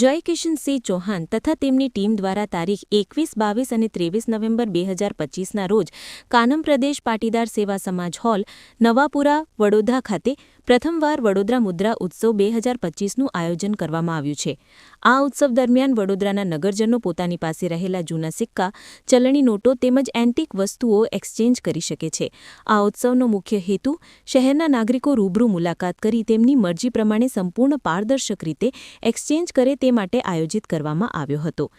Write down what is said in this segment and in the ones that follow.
જય કિશનસિંહ ચૌહાણ તથા તેમની ટીમ દ્વારા તારીખ 21, 22 અને 23 નવેમ્બર 2025ના રોજ કાનમ પ્રદેશ પાટીદાર સેવા સમાજ હોલ, નવાપુરા, વડોદરા ખાતે પ્રથમવાર વડોદરા મુદ્રા ઉત્સવ 2025નું આયોજન કરવામાં આવ્યું છે. આ ઉત્સવ દરમિયાન વડોદરાના નગરજનો પોતાની પાસે રહેલા જૂના સિક્કા, ચલણી નોટો તેમજ એન્ટિક વસ્તુઓ એક્સચેન્જ કરી શકે છે. આ ઉત્સવનો મુખ્ય હેતુ શહેરના નાગરિકો રૂબરૂ મુલાકાત કરી તેમની મરજી પ્રમાણે સંપૂર્ણ પારદર્શક રીતે એક્સચેન્જ કરે તે માટે આયોજિત કરવામાં આવ્યો હતો.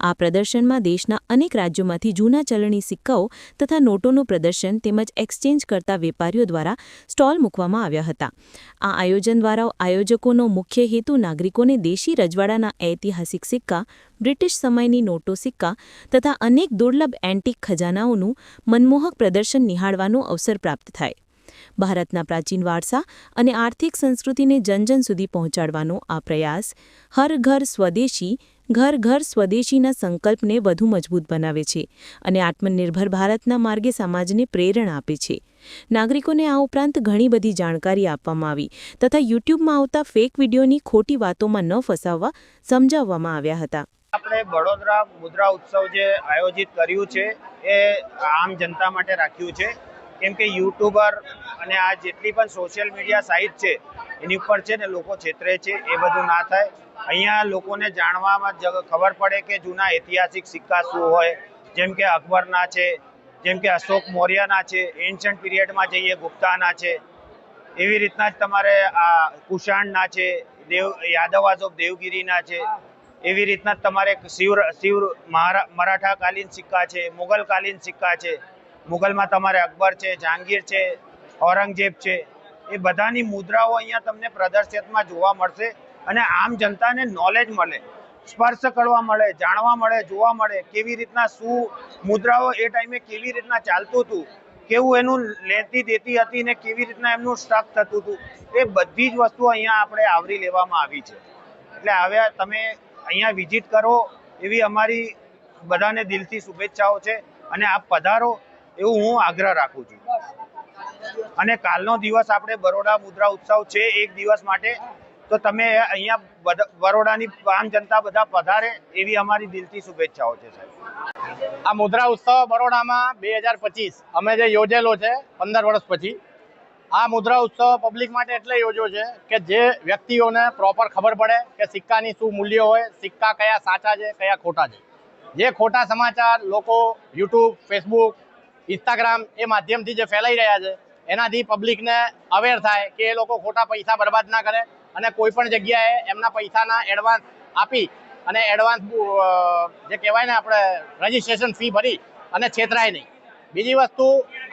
આ પ્રદર્શનમાં દેશના અનેક રાજ્યોમાંથી જૂના ચલણી સિક્કાઓ તથા નોટોનું પ્રદર્શન તેમજ એક્સચેન્જ કરતા વેપારીઓ દ્વારા સ્ટોલ મૂકવામાં આવ્યા હતા. આ આયોજન દ્વારા આયોજકોનો મુખ્ય હેતુ નાગરિકોને દેશી રજવાડાના ઐતિહાસિક સિક્કા, બ્રિટિશ સમયની નોટો, સિક્કા તથા અનેક દુર્લભ એન્ટિક ખજાનાઓનું મનમોહક પ્રદર્શન નિહાળવાનો અવસર પ્રાપ્ત થાય. ભારતના પ્રાચીન વારસા અને આર્થિક સંસ્કૃતિને જન સુધી પહોંચાડવાનો આ પ્રયાસ હર ઘર સ્વદેશી, ઘર ઘર સ્વદેશીના સંકલ્પને વધુ મજબૂત બનાવે છે અને આત્મનિર્ભર ભારતના માર્ગે સમાજને પ્રેરણા આપે છે. નાગરિકોને આ ઉપરાંત ઘણી બધી જાણકારી આપવામાં આવી તથા યુટ્યુબમાં આવતા ફેક વિડીયોની ખોટી વાતોમાં ન ફસાવવા સમજાવવામાં આવ્યા હતા. આપણે વડોદરા મુદ્રા ઉત્સવ જે આયોજિત કર્યું છે એ આમ જનતા માટે રાખ્યું છે, કેમ કે યુટ્યુબર અને આ જેટલી પણ સોશિયલ મીડિયા સાઇટ છે એની ઉપર છે ને લોકો છેતરે છે. એ બધું ના થાય. અહીંયા લોકોને જાણવામાં ખબર પડે કે જૂના ઐતિહાસિક સિક્કા શું હોય, જેમ કે અકબરના છે, જેમ કે અશોક મૌર્યના છે, એન્શન્ટ પીરિયડમાં જઈએ ગુપ્તાના છે, એવી રીતના જ તમારે આ કુષાણના છે, યાદવાસ ઓફ દેવગીરીના છે, એવી રીતના જ તમારે શિવ મરાઠાકાલીન સિક્કા છે, મુગલકાલીન સિક્કા છે. મુગલમાં તમારે અકબર છે, જહાંગીર છે, ઔરંગઝેબ છે, એ બધાની મુદ્રાઓ અહીંયા તમને પ્રદર્શિતમાં જોવા મળશે અને આમ જનતાને નોલેજ મળે, સ્પર્શ કરવા મળે, જાણવા મળે, જોવા મળે કેવી રીતના શું મુદ્રાઓ એ ટાઈમે કેવી રીતના ચાલતું હતું, કેવું એનું લેતી દેતી હતી ને કેવી રીતના એમનું સ્ટક થતું હતું. એ બધી જ વસ્તુઓ અહીંયા આપણે આવરી લેવામાં આવી છે. એટલે હવે તમે અહીંયા વિઝિટ કરો એવી અમારી બધાને દિલથી શુભેચ્છાઓ છે અને આપ પધારો એવું હું આગ્રહ રાખું છું. અને કાલનો દિવસ આપણે બરોડા મુદ્રા ઉત્સવ છે, એક દિવસ માટે, તો તમે અહીંયા બરોડાની આમ જનતા બધા પધારે એવી અમારી દિલથી શુભેચ્છાઓ છે સાહેબ. આ મુદ્રા ઉત્સવ બરોડામાં 2025 અમે જે યોજેલો છે 15 વર્ષ પછી. આ મુદ્રા ઉત્સવ પબ્લિક માટે એટલે યોજ્યો છે કે જે વ્યક્તિઓને પ્રોપર ખબર પડે કે સિક્કાની શું મૂલ્ય હોય, સિક્કા કયા સાચા છે, કયા ખોટા છે. જે ખોટા સમાચાર લોકો યુટ્યુબ, ફેસબુક, ઇન્સ્ટાગ્રામ એ માધ્યમથી જે ફેલાઈ રહ્યા છે એનાથી પબ્લિકને અવેર થાય કે એ લોકો ખોટા પૈસા બરબાદ ના કરે અને કોઈ પણ જગ્યાએ એમના પૈસાના એડવાન્સ આપી અને એડવાન્સ જે કહેવાય ને આપણે રજિસ્ટ્રેશન ફી ભરી અને છેતરાય નહીં. બીજી વસ્તુ,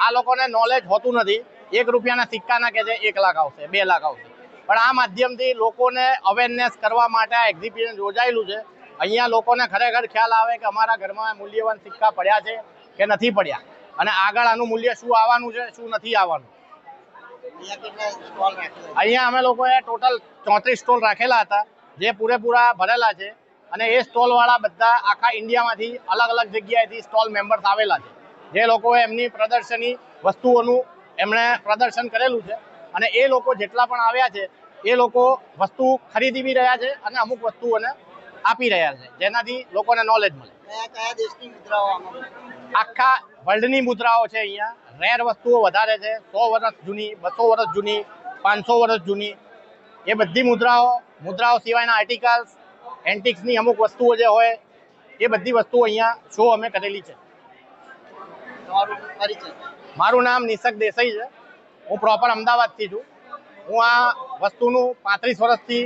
આ લોકોને નોલેજ હોતું નથી. 1 રૂપિયાના સિક્કાના કહે છે 1 લાખ આવશે, 2 લાખ આવશે, પણ આ માધ્યમથી લોકોને અવેરનેસ કરવા માટે આ એક્ઝિબિશન યોજાયેલું છે. અહીંયા લોકોને ખરેખર ખ્યાલ આવે કે અમારા ઘરમાં મૂલ્યવાન સિક્કા પડ્યા છે કે નથી પડ્યા અને આગળ આનું મૂલ્ય શું આવવાનું છે, શું નથી આવવાનું. અહીંયા અમે લોકોએ ટોટલ 34 સ્ટોલ રાખેલા હતા જે પૂરેપૂરા ભરેલા છે અને એ સ્ટોલવાળા બધા આખા ઇન્ડિયામાંથી અલગ અલગ જગ્યાએથી સ્ટોલ મેમ્બર્સ આવેલા છે, જે લોકોએ એમની પ્રદર્શની વસ્તુઓનું એમણે પ્રદર્શન કરેલું છે અને એ લોકો જેટલા પણ આવ્યા છે એ લોકો વસ્તુ ખરીદી બી રહ્યા છે અને અમુક વસ્તુઓને આપી રહ્યા છે, જેનાથી લોકોને નોલેજ મળે. કયા દેશની મુદ્રાઓ આખા વર્લ્ડની મુદ્રાઓ છે. અહીંયા રેર વસ્તુઓ વધારે છે, 100 વર્ષ જૂની, 200 વર્ષ જૂની, 500 વર્ષ જૂની, એ બધી મુદ્રાઓ સિવાયના આર્ટિકલ્સ, એન્ટિક્સની અમુક વસ્તુઓ જે હોય એ બધી વસ્તુઓ અહીંયા શો અમે કરેલી છે. મારું નામ નિસક દેસાઈ છે. હું પ્રોપર અમદાવાદથી છું. હું આ વસ્તુનું 35 વર્ષથી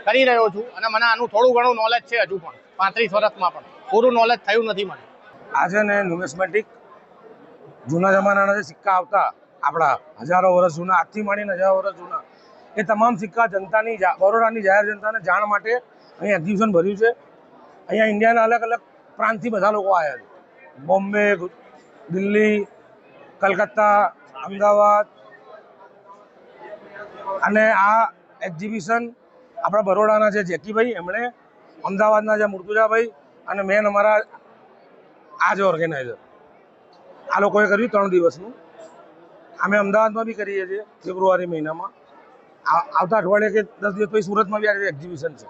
કરી રહ્યો છું અને મને આનું થોડું ઘણું નોલેજ છે. હજુ પણ 35 વર્ષમાં પણ પૂરું નોલેજ થયું નથી મને. આ છે ને ન્યુમિસ્મેટિક જૂના જમાનાના જે સિક્કા આવતા, આપણા હજારો વર્ષ જૂના, આજથી માંડીને હજારો વર્ષ જૂના, એ તમામ સિક્કા જનતાની, બરોડાની જાહેર જનતાને જાણ માટે અહીં એક્ઝિબિશન ભર્યું છે. અહીંયા ઇન્ડિયાના અલગ અલગ પ્રાંતથી બધા લોકો આવ્યા છે. બોમ્બે, દિલ્હી, કલકત્તા, અમદાવાદ. અને આ એક્ઝિબિશન આપણા બરોડાના જે જેકીભાઈ, એમણે અમદાવાદના જે મુર્તુજાભાઈ અને મેન અમારા આ જે ઓર્ગેનાઇઝર, આ લોકોએ કર્યું 3 દિવસનું. અમે અમદાવાદમાં બી કરીએ છીએ ફેબ્રુઆરી મહિનામાં. આવતા અઠવાડિયે કે 10 દિવસ પછી સુરતમાં બી આ એક્ઝિબિશન છે.